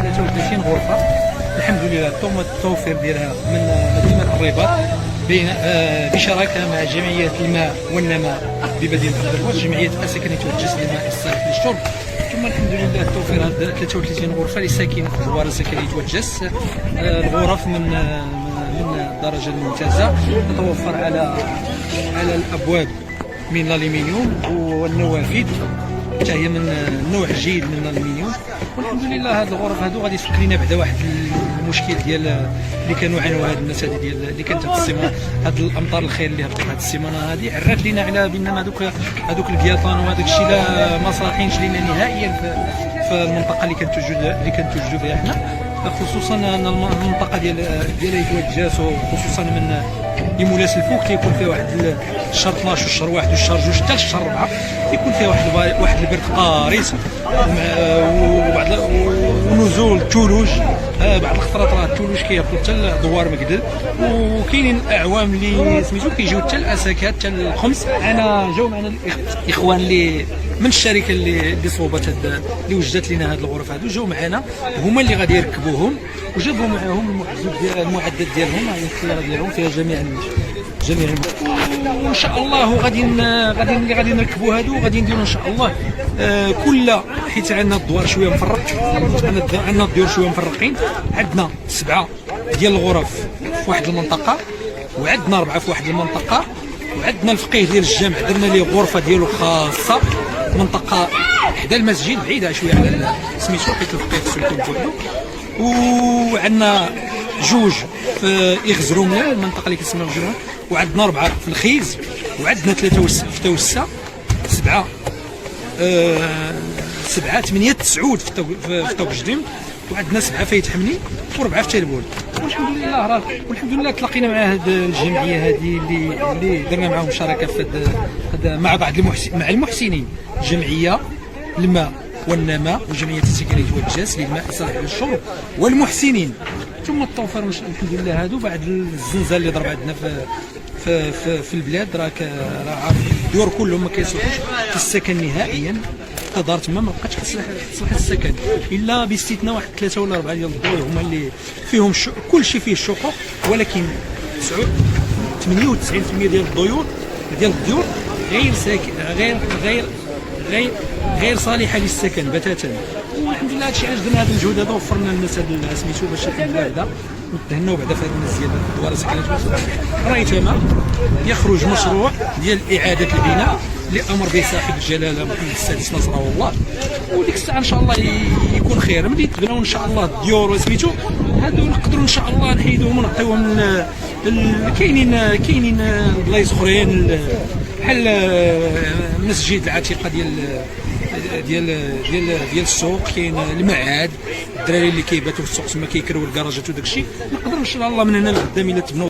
33 غرفه الحمد لله تم التوفير ديالها من مدينه الرباط بشراكه مع جمعيه الماء والنماء بمدينه الرباط، جمعيه سكنيه والجس للماء الصالح للشرب. ثم الحمد لله توفير هذه 33 غرفه لساكنه الدوار سكنيه والجس. الغرف من الدرجه الممتازه، تتوفر على الابواب من الالومنيوم، والنوافذ حتى هي من نوع جيد من الالومنيوم. والحمد لله هذه الغرف هذو غادي يفك لنا بعدا واحد المشكل ديال اللي كانوا يعانوا هاد الناس هذه ديال اللي كانت هاد السيمانه، هاد الامطار الخير اللي هبطت هاد السيمانه هذه عرات لنا على بينما هذوك البياطان وهذاك الشيء لا ما صالحينش لينا نهائيا في المنطقه اللي كنتوجدوا فيها حنا، خصوصا ان المنطقه ديال يتوجاس، وخصوصا من يمولاس الفوق تيكون فيها واحد الشهر 12 والشهر 1 والشهر 2 حتى الشهر 4 يكون فيها واحد البرد قارس، ونزول الثلوج. بعض الخطرات راه الثلوج كيهبطوا حتى لدوار مقدل، وكاينين الاعوام اللي سميتو كيجيو حتى الاساكات حتى الخمس. انا جاو معنا الاخوان اللي من الشركه اللي صوبت اللي وجدت لنا هذه الغرف هذو، جاو معنا هما اللي غادي يركبوهم، وجابوا معاهم المعدات ديالهم، يعني السياره ديالهم فيها جميع وان شاء الله غادي نركبوا هادو، وغادي نديروا ان شاء الله كل حيت عندنا الدوار شويه مفرق، عندنا الديور شويه مفرقين. عندنا 7 ديال الغرف في واحد المنطقه، وعندنا 4 في واحد المنطقه، وعندنا الفقيه ديال الجامع درنا ليه غرفه ديالو خاصه منطقه حدا المسجد بعيده شويه على سميتو حيت الفقيه خصو يكون بوحدو. وعندنا 2 في إغزرومنا المنطقه اللي كتسمى إغزرومنا، وعندنا 4 في الخيز، وعندنا 3 في توسه، 7 8 9 في توك جديم، وعندنا 7 في يتحمني، و4 في تلبول. والحمد لله تلاقينا مع هذه الجمعيه هذه اللي درنا معاهم شراكه في مع بعض مع المحسنين، جمعيه الماء والنماء وجمعيه السكنيه والجاس للماء الصالح للشرب والمحسنين. ثم التوفير الحمد لله هادو بعد الزلزال اللي ضرب عندنا في البلاد، راه عارف الدور كلهم ما كيصلحوش للسكن نهائيا. الدار تما ما بقاتش كتصلح السكن الا باستثناء واحد 3 ولا 4 ديال الدور هما اللي فيهم كل شيء فيه الشقوق، ولكن 98% ديال الديور غير صالحه للسكن بتاتا. والحمد لله هادشي علاش درنا هذا المجهود هذا، وفرنا للناس هذا سميتو باش الحمد لله بعدا نتهناو بعدا في هذه الزياده الدوار سكنات. رأيتما يخرج مشروع ديال اعاده البناء اللي امر به صاحب الجلاله محمد السادس نصره الله، وديك الساعه ان شاء الله يكون خير. ملي تبناو ان شاء الله الديور وسميتو هادو نقدروا ان شاء الله نحيدوهم ونعطيوهم كاينين بلايص اخرين بحال مسجد العتيقه ديال السوق، كاين المعاد، الدراري اللي كيباتوا في السوق تما كيكروا الكراجات وداك الشيء. نقدروا ان شاء الله من هنا لقدام الى تبنوا